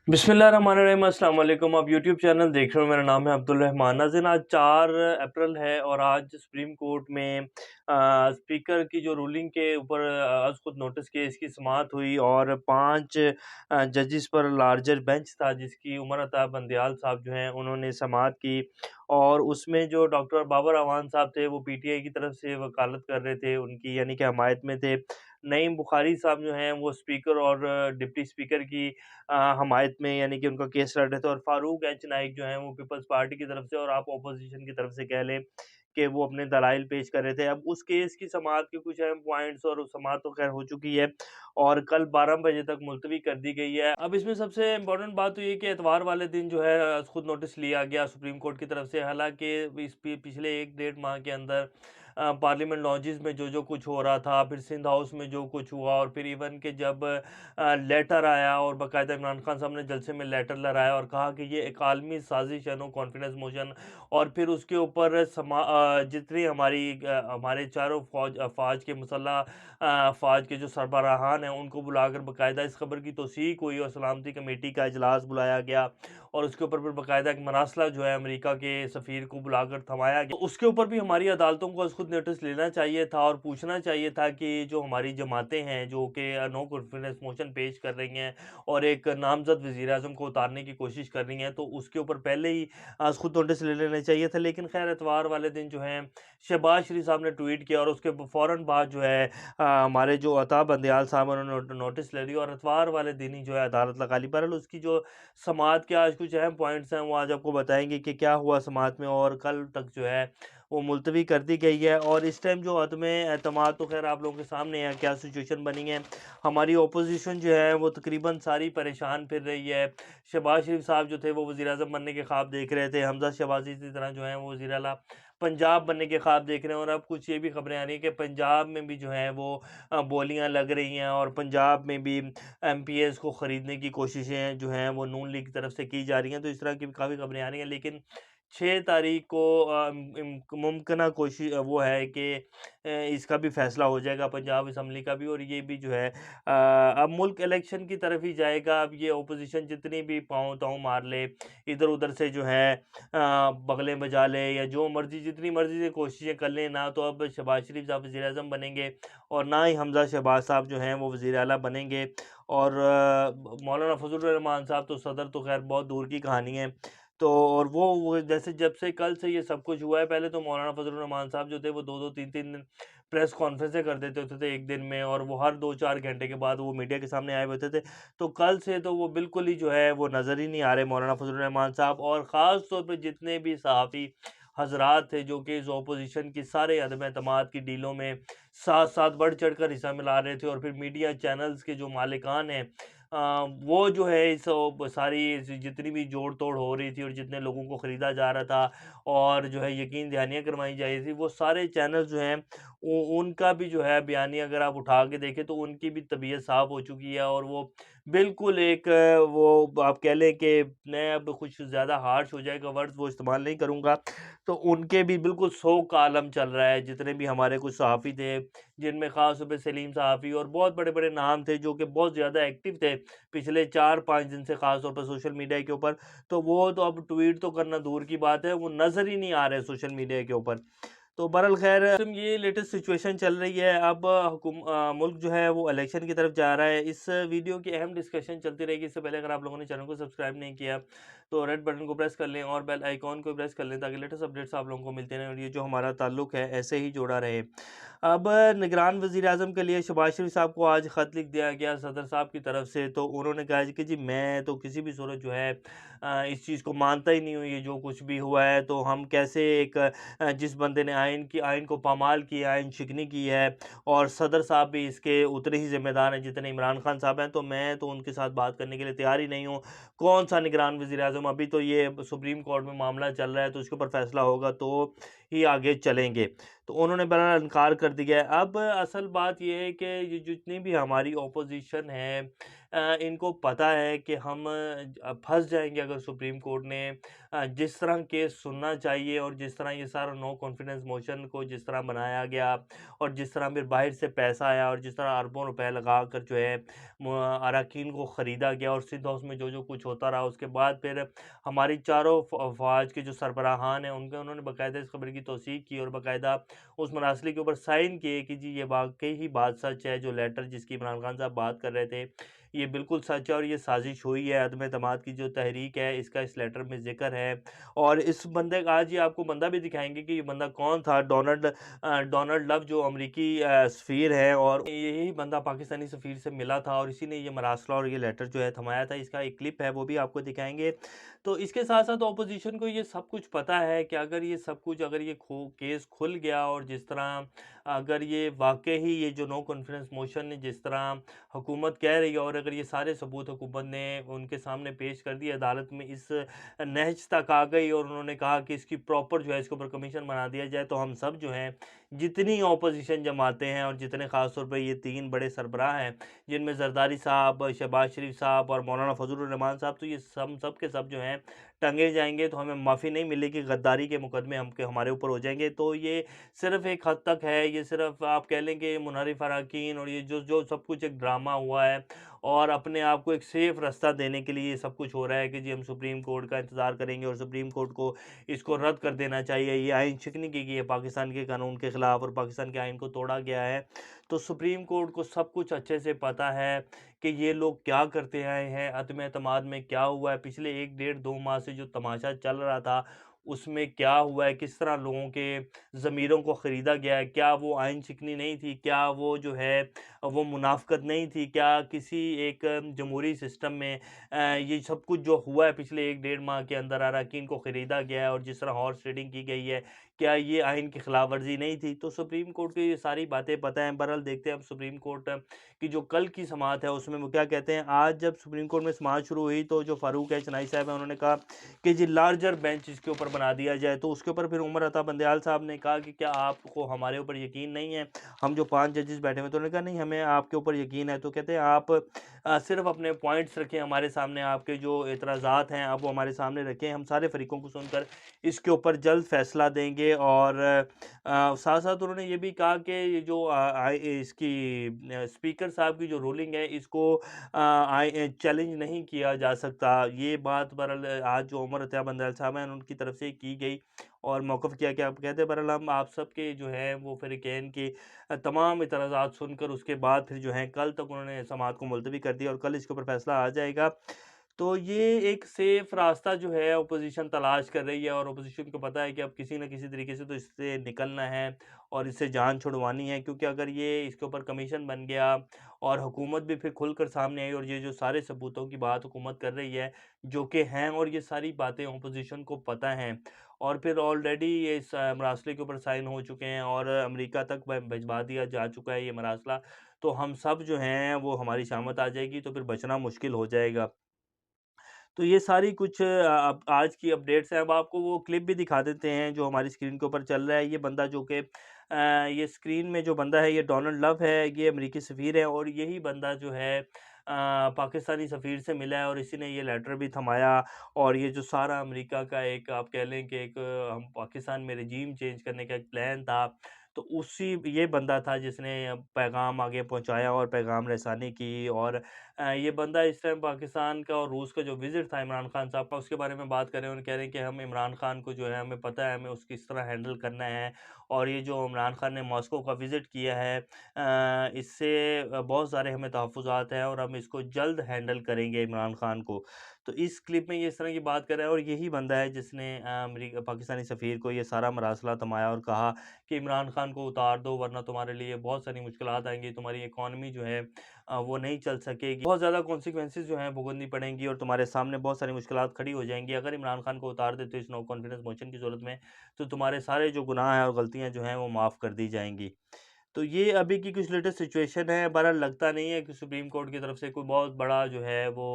बिस्मिल्लाहिर्रहमानिर्रहीम, अस्सलाम वालेकुम। आप यूट्यूब चैनल देख रहे हो, मेरा नाम है अब्दुल रहमान। नाज़रीन, आज 4 अप्रैल है और आज सुप्रीम कोर्ट में स्पीकर की जो रूलिंग के ऊपर आज खुद नोटिस केस की समाअत हुई और 5 जजेस पर लार्जर बेंच था जिसकी उमर अता बंदयाल साहब जो हैं उन्होंने समाअत की। और उसमें जो डॉक्टर बाबर अवान साहब थे वो पीटीआई की तरफ से वकालत कर रहे थे, उनकी यानी कि हमायत में थे। नईम बुखारी साहब जो हैं वो स्पीकर और डिप्टी स्पीकर की हमायत में यानी कि उनका केस लड़ रहे थे। और फारूक एच नाइक जो हैं वो पीपल्स पार्टी की तरफ से और आप अपोज़िशन की तरफ से कह लें कि वो अपने दलाइल पेश कर रहे थे। अब उस केस की समाअत के कुछ अहम पॉइंट्स और समाअत तो ख़ैर हो चुकी है और कल 12 बजे तक मुलतवी कर दी गई है। अब इसमें सबसे इम्पोर्टेंट बात तो ये है कि इतवार वाले दिन जो है खुद नोटिस लिया गया सुप्रीम कोर्ट की तरफ से। हालाँकि इस पिछले 1 डेढ़ माह के अंदर पार्लियामेंट लॉन्जेस में जो कुछ हो रहा था, फिर सिंध हाउस में जो कुछ हुआ और फिर इवन कि जब लेटर आया और बाकायदा इमरान खान साहब ने जलसे में लेटर लहराया और कहा कि ये एक आलमी साजिश है, नो कॉन्फिडेंस मोशन। और फिर उसके ऊपर जितनी हमारे चारों फ़ौज के मुसल्लह फ़ौज के जो सरबराहान हैं उनको बुलाकर बाकायदा इस खबर की तौसीक हुई और सलामती कमेटी का इजलास बुलाया गया और उसके ऊपर फिर बाकायदा एक मरासला जो है अमेरिका के सफ़ीर को बुलाकर थमाया गया। तो उसके ऊपर भी हमारी अदालतों को खुद नोटिस लेना चाहिए था और पूछना चाहिए था कि जो हमारी जमातें हैं जो कि नो कॉन्फिडेंस मोशन पेश कर रही हैं और एक नामज़द वज़ीर-ए-आज़म को उतारने की कोशिश कर रही हैं, तो उसके ऊपर पहले ही खुद नोटिस ले लेना चाहिए था। लेकिन ख़ैर इतवार वाले दिन जो है शहबाज शरीफ साहब ने ट्वीट किया और उसके फ़ौरन बाद जो है हमारे जो अता बंदयाल साहब उन्होंने नोटिस ले लिया और इतवार वाले दिन ही जो है अदालत लगा ली। बहरहाल उसकी जो समाअत के आज कुछ अहम पॉइंट्स हैं वो आज आपको बताएँगे कि क्या हुआ समाअत में और कल तक जो है वो मुलतवी कर दी गई है। और इस टाइम जो अदम एतमाद तो ख़ैर आप लोगों के सामने है, क्या सिचुएशन बनी है। हमारी अपोज़िशन जो है वो तकरीबन सारी परेशान फिर रही है। शहबाज शरीफ साहब जो थे वो वज़ीर-ए-आज़म बनने के ख़्वाब देख रहे थे। हमज़ा शहबाज़ी इसी तरह जो हैं वो वज़ीर आला पंजाब बनने के ख़्वाब देख रहे हैं और अब कुछ ये भी खबरें आ रही हैं कि पंजाब में भी जो हैं वो बोलियाँ लग रही हैं और पंजाब में भी एमपीएस को ख़रीदने की कोशिशें जो हैं वो नून लीग की तरफ से की जा रही हैं। तो इस तरह की काफ़ी खबरें आ रही हैं, लेकिन 6 तारीख को मुमकिना वो है कि इसका भी फ़ैसला हो जाएगा पंजाब असम्बली का भी और ये भी जो है अब मुल्क इलेक्शन की तरफ ही जाएगा। अब ये अपोज़िशन जितनी भी पाँव-ताँव मार ले, इधर-उधर से जो है बगलें बजा ले या जो मर्ज़ी जितनी मर्ज़ी से कोशिशें कर लें, ना तो अब शहबाज शरीफ साहब वज़ीर-ए-आज़म बनेंगे और ना ही हमज़ा शहबाज साहब जो हैं वो वज़ीर आला बनेंगे। और मौलाना फज़लुर रहमान साहब तो सदर तो ख़ैर बहुत दूर की कहानी है। तो और वो जैसे जब से कल से ये सब कुछ हुआ है, पहले तो मौलाना फज़लुर रहमान साहब जो थे वो 2-2 3-3 दिन प्रेस कॉन्फ्रेंसें कर देते होते थे 1 दिन में और वो हर 2-4 घंटे के बाद वो मीडिया के सामने आए हुए होते थे। तो कल से तो वो बिल्कुल ही जो है वो नज़र ही नहीं आ रहे मौलाना फज़लुर रहमान साहब। और ख़ास तौर पे जितने भी सहाफ़ी हज़रात थे जो कि इस अपोज़िशन की सारे अदम एतमाद की डीलों में साथ-साथ बढ़-चढ़ कर हिस्सा मिला रहे थे और फिर मीडिया चैनल्स के जो मालिकान हैं वो जो है इस सारी जितनी भी जोड़-तोड़ हो रही थी और जितने लोगों को ख़रीदा जा रहा था और जो है यकीन दहानियाँ करवाई जा रही थी, वो सारे चैनल्स जो हैं उनका भी जो है बयानिया अगर आप उठा के देखें तो उनकी भी तबीयत साफ़ हो चुकी है और वो बिल्कुल एक वो आप कह लें कि मैं अब कुछ ज़्यादा हार्श हो जाएगा वर्ड्स वो इस्तेमाल नहीं करूँगा। तो उनके भी बिल्कुल शोक का आलम चल रहा है। जितने भी हमारे कुछ सहाफ़ी थे, जिनमें ख़ास तौर पे सलीम सहाफ़ी और बहुत बड़े-बड़े नाम थे जो कि बहुत ज़्यादा एक्टिव थे पिछले 4-5 दिन से ख़ास तौर पर सोशल मीडिया के ऊपर, तो वो तो अब ट्वीट तो करना दूर की बात है, वो नज़र ही नहीं आ रहे सोशल मीडिया के ऊपर। तो बहरहाल ख़ैर ये लेटेस्ट सिचुएशन चल रही है। अब मुल्क जो है वो इलेक्शन की तरफ जा रहा है। इस वीडियो की अहम डिस्कशन चलती रहेगी। इससे पहले अगर आप लोगों ने चैनल को सब्सक्राइब नहीं किया, तो रेड बटन को प्रेस कर लें और बेल आइकॉन को प्रेस कर लें ताकि लेटेस्ट अपडेट्स आप लोगों को मिलते रहें और ये जो हमारा ताल्लुक है ऐसे ही जुड़ा रहे। अब निगरान वज़ीर-ए-आज़म के लिए शहबाज शरीफ साहब को आज ख़त लिख दिया गया सदर साहब की तरफ से। तो उन्होंने कहा कि जी मैं तो किसी भी सूरत जो है इस चीज़ को मानता ही नहीं हूँ, ये जो कुछ भी हुआ है तो हम कैसे एक जिस बंदे ने आइन को पामाल किया, आइन शिकनी की है और सदर साहब भी इसके उतने ही ज़िम्मेदार हैं जितने इमरान खान साहब हैं, तो मैं तो उनके साथ बात करने के लिए तैयार ही नहीं हूँ। कौन-सा निगरान वज़ीर-ए-आज़म, अभी तो ये सुप्रीम कोर्ट में मामला चल रहा है तो इसके ऊपर फ़ैसला होगा तो ही आगे चलेंगे। तो उन्होंने बहरहाल इनकार कर दिया है। अब असल बात ये है कि ये जितनी भी हमारी ऑपोज़िशन है इनको पता है कि हम फँस जाएँगे अगर सुप्रीम कोर्ट ने जिस तरह केस सुनना चाहिए और जिस तरह ये सारा नो कॉन्फिडेंस मोशन को जिस तरह बनाया गया और जिस तरह फिर बाहर से पैसा आया और जिस तरह अरबों रुपए लगाकर जो है अरकान को ख़रीदा गया और सिंध हाउस में जो कुछ होता रहा उसके बाद फिर हमारी चारों अफ़वाज के जो सरबराहान हैं उनके उन्होंने बाकायदा इस खबर की तौसीक़ की और बाकायदा उस मरासले के ऊपर साइन किए कि जी ये वाक़ई ही बात सच है, जो लेटर जिसकी इमरान खान साहब बात कर रहे थे, ये बिल्कुल सच है और ये साज़िश हुई है। अदम एतमाद की जो तहरीक है इसका इस लेटर में ज़िक्र है और इस बंदे का आज ये आपको बंदा भी दिखाएँगे कि ये बंदा कौन था। डोनाल्ड लव जो अमरीकी सफ़ीर है और यही बंदा पाकिस्तानी सफ़ीर से मिला था और इसी ने ये मरासला और ये लेटर जो है थमाया था। इसका एक क्लिप है वो भी आपको दिखाएँगे। तो इसके साथ-साथ ऑपोज़िशन को ये सब कुछ पता है कि अगर ये सब कुछ अगर ये केस खुल गया और जिस तरह अगर ये वाक़ई ही ये जो नो कॉन्फिडेंस मोशन है जिस तरह हुकूमत कह रही है और अगर ये सारे सबूत हुकूमत ने उनके सामने पेश कर दिए अदालत में इस नहज तक आ गई और उन्होंने कहा कि इसकी प्रॉपर जो है इसके ऊपर कमीशन बना दिया जाए, तो हम सब जो हैं जितनी ऑपोज़िशन जमातें हैं और जितने ख़ास तौर पे ये 3 बड़े सरबराह हैं, जिनमें ज़रदारी साहब, शहबाज शरीफ साहब और मौलाना फज़लुर रहमान साहब, तो ये सब के सब जो हैं टंगे जाएँगे, तो हमें माफ़ी नहीं मिलेगी, गद्दारी के मुकदमे हमारे ऊपर हो जाएँगे। तो ये सिर्फ़ एक हद तक है, ये सिर्फ़ आप कह लें कि मुनहरिफ़ अराकीन और ये जो जो सब कुछ एक ड्रामा हुआ है और अपने आप को एक सेफ़ रास्ता देने के लिए ये सब कुछ हो रहा है कि जी हम सुप्रीम कोर्ट का इंतज़ार करेंगे और सुप्रीम कोर्ट को इसको रद्द कर देना चाहिए। ये आइन शिकनी की गई है पाकिस्तान के कानून के ख़िलाफ़ और पाकिस्तान के आइन को तोड़ा गया है। तो सुप्रीम कोर्ट को सब कुछ अच्छे से पता है कि ये लोग क्या करते आए हैं, अदम एतमाद में क्या हुआ है, पिछले 1 डेढ़ 2 माह से जो तमाशा चल रहा था, उसमें क्या हुआ है, किस तरह लोगों के ज़मीरों को ख़रीदा गया है, क्या वो आइन शिकनी नहीं थी, क्या वो जो है वो मुनाफ़कत नहीं थी, क्या किसी एक जमहूरी सिस्टम में ये सब कुछ जो हुआ है पिछले 1 डेढ़ माह के अंदर अराकीन को ख़रीदा गया है और जिस तरह हॉर्स ट्रेडिंग की गई है, क्या ये आइन की ख़िलाफ़ वर्ज़ी नहीं थी? तो सुप्रीम कोर्ट को ये सारी बातें पता हैं। बहरहाल देखते हैं अब सुप्रीम कोर्ट की जो कल की समाअत है उसमें वो क्या कहते हैं। आज जब सुप्रीम कोर्ट में समाअत शुरू हुई तो जो फ़ारूक एच चनाई साहब हैं उन्होंने कहा कि जी लार्जर बेंच इसके ऊपर बना दिया जाए। तो उसके ऊपर फिर उमर अता बंदयाल साहब ने कहा कि क्या आपको हमारे ऊपर यकीन नहीं है? हम जो 5 जजेस बैठे हुए हैं, तो उन्होंने कहा नहीं हमें आपके ऊपर यकीन है। तो कहते हैं आप सिर्फ़ अपने पॉइंट्स रखें हमारे सामने, आपके जो एतराज़ात हैं आप वो हमारे सामने रखें, हम सारे फ़रीकों को सुनकर इसके ऊपर जल्द फ़ैसला देंगे। और साथ-साथ उन्होंने ये भी कहा कि ये जो स्पीकर साहब की जो रूलिंग है इसको चैलेंज नहीं किया जा सकता। ये बात बहरहाल आज जो उमर अता बंदयाल साहब हैं उनकी तरफ से की गई और मौक़िफ़ किया कि आप कहते हैं बहरहाल हम आप सबके जो हैं वो फ़रीक़ैन के तमाम एतराज़ात सुनकर उसके बाद फिर जो है कल तक उन्होंने समाअत को मुलतवी कर दिया और कल इसके ऊपर फ़ैसला आ जाएगा। तो ये एक सेफ़ रास्ता जो है अपोज़िशन तलाश कर रही है और अपोज़िशन को पता है कि अब किसी न किसी तरीके से तो इससे निकलना है और इससे जान छुड़वानी है, क्योंकि अगर ये इसके ऊपर कमीशन बन गया और हुकूमत भी फिर खुलकर सामने आई और ये जो सारे सबूतों की बात हुकूमत कर रही है, जो कि हैं और ये सारी बातें अपोज़िशन को पता हैं और फिर ऑलरेडी ये इस मरासले के ऊपर साइन हो चुके हैं और अमेरिका तक भिजवा दिया जा चुका है ये मरासला। तो हम सब जो हैं वो हमारी शामत आ जाएगी तो फिर बचना मुश्किल हो जाएगा। तो ये सारी कुछ अब आज की अपडेट्स हैं। अब आपको वो क्लिप भी दिखा देते हैं जो हमारी स्क्रीन के ऊपर चल रहा है। ये बंदा जो कि ये स्क्रीन में जो बंदा है ये डोनाल्ड लव है, ये अमेरिकी सफ़ीर है और यही बंदा जो है पाकिस्तानी सफ़ीर से मिला है और इसी ने ये लेटर भी थमाया और ये जो सारा अमेरिका का एक आप कह लें कि एक हम पाकिस्तान में रजीम चेंज करने का एक प्लान था, तो उसी ये बंदा था जिसने पैगाम आगे पहुँचाया और पैगाम रसानी की। और ये बंदा इस टाइम पाकिस्तान का और रूस का जो विज़िट था इमरान खान साहब का उसके बारे में बात कर रहे हैं और कह रहे हैं कि हम इमरान खान को जो है हमें पता है हमें उसको किस तरह हैंडल करना है। और ये जो इमरान खान ने मॉस्को का विज़िट किया है इससे बहुत सारे हमें तहफ़्फ़ुज़ात हैं और हम इसको जल्द हैंडल करेंगे इमरान खान को। तो इस क्लिप में ये इस तरह की बात कर रहा है और यही बंदा है जिसने अमरीका पाकिस्तानी सफ़ीर को ये सारा मरासला थमाया और कहा कि इमरान खान को उतार दो वरना तुम्हारे लिए बहुत सारी मुश्किलात आएँगी, तुम्हारी इकॉनमी जो है वो नहीं चल सकेगी। बहुत ज़्यादा कॉन्सिक्वेंसेज़ जो हैं भुगतनी पड़ेंगी और तुम्हारे सामने बहुत सारी मुश्किलात खड़ी हो जाएँगी। अगर इमरान खान को उतार देते हो इस नो कॉन्फिडेंस मोशन की सूरत में, तो तुम्हारे सारे जो गुनाह हैं और गलतियाँ जो हैं वो माफ़ कर दी जाएँगी। तो ये अभी की कुछ लेटेस्ट सिचुएशन है, बहरहाल लगता नहीं है कि सुप्रीम कोर्ट की तरफ से कोई बहुत बड़ा जो है वो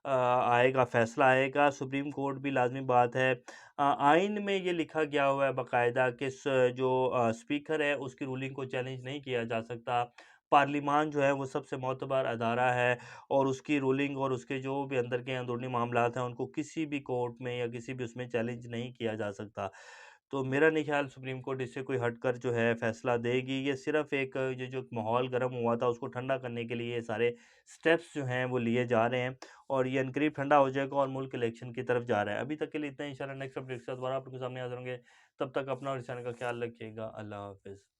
आएगा, फैसला आएगा। सुप्रीम कोर्ट भी लाज़मी बात है। आइन में ये लिखा गया हुआ है बाकायदा कि जो स्पीकर है उसकी रूलिंग को चैलेंज नहीं किया जा सकता। पार्लिमान जो है वो सबसे मोतबर अदारा है और उसकी रूलिंग और उसके जो भी अंदर के अंदरूनी मामलात हैं उनको किसी भी कोर्ट में या किसी भी उसमें चैलेंज नहीं किया जा सकता। तो मेरा नहीं ख़्याल सुप्रीम कोर्ट इससे कोई हटकर जो है फ़ैसला देगी। ये सिर्फ़ एक ये जो माहौल गर्म हुआ था उसको ठंडा करने के लिए ये सारे स्टेप्स जो हैं वो लिए जा रहे हैं और ये अनकरीब ठंडा हो जाएगा और मुल्क इलेक्शन की तरफ जा रहा है। अभी तक के लिए इतना ही, इंशाल्लाह नेक्स्ट अपडेट के साथ दोबारा आपके सामने हाज़िर होंगे। तब तक अपना और इस चैनल का ख़्याल रखिएगा। अल्लाह हाफ़िज़।